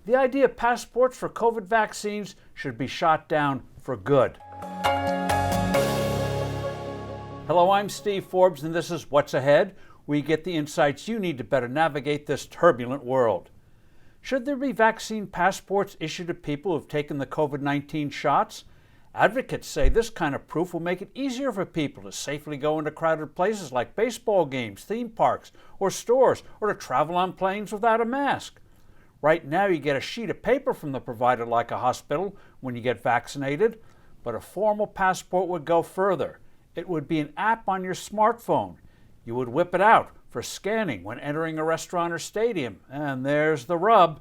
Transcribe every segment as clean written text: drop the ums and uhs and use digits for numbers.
the idea of passports for COVID vaccines should be shot down for good. Hello, I'm Steve Forbes, and this is What's Ahead, where you get the insights you need to better navigate this turbulent world. Should there be vaccine passports issued to people who have taken the COVID-19 shots? Advocates say this kind of proof will make it easier for people to safely go into crowded places like baseball games, theme parks, or stores, or to travel on planes without a mask. Right now, you get a sheet of paper from the provider like a hospital when you get vaccinated, but a formal passport would go further. It would be an app on your smartphone. You would whip it out for scanning when entering a restaurant or stadium. And there's the rub.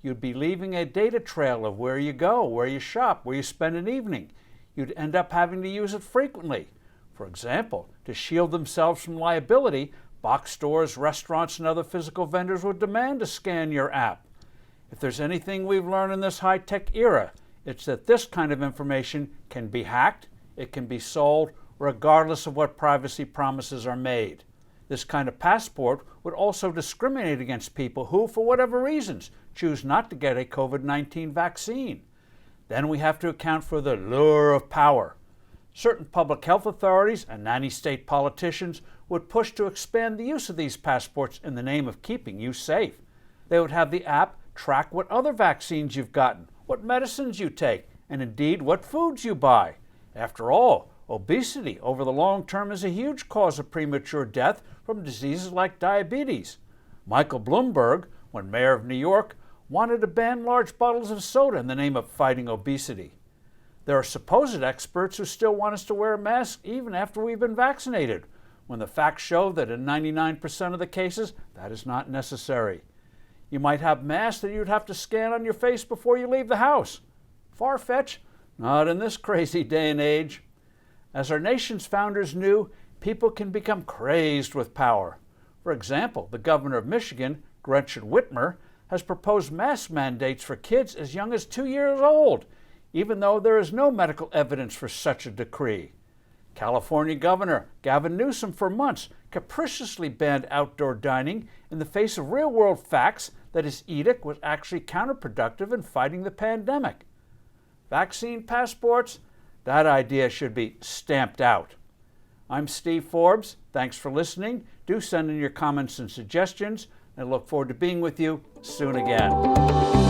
You'd be leaving a data trail of where you go, where you shop, where you spend an evening. You'd end up having to use it frequently. For example, to shield themselves from liability, box stores, restaurants, and other physical vendors would demand to scan your app. If there's anything we've learned in this high-tech era, it's that this kind of information can be hacked, it can be sold, regardless of what privacy promises are made. This kind of passport would also discriminate against people who, for whatever reasons, choose not to get a COVID-19 vaccine. Then we have to account for the lure of power. Certain public health authorities and nanny-state politicians would push to expand the use of these passports in the name of keeping you safe. They would have the app track what other vaccines you've gotten, what medicines you take, and indeed what foods you buy. After all, obesity over the long term is a huge cause of premature death from diseases like diabetes. Michael Bloomberg, when mayor of New York, wanted to ban large bottles of soda in the name of fighting obesity. There are supposed experts who still want us to wear a mask even after we've been vaccinated, when the facts show that in 99% of the cases, that is not necessary. You might have masks that you'd have to scan on your face before you leave the house. Far-fetched? Not in this crazy day and age. As our nation's founders knew, people can become crazed with power. For example, the governor of Michigan, Gretchen Whitmer, has proposed mask mandates for kids as young as 2 years old, even though there is no medical evidence for such a decree. California Governor Gavin Newsom for months capriciously banned outdoor dining in the face of real-world facts that his edict was actually counterproductive in fighting the pandemic. Vaccine passports? That idea should be stamped out. I'm Steve Forbes. Thanks for listening. Do send in your comments and suggestions, and I look forward to being with you soon again.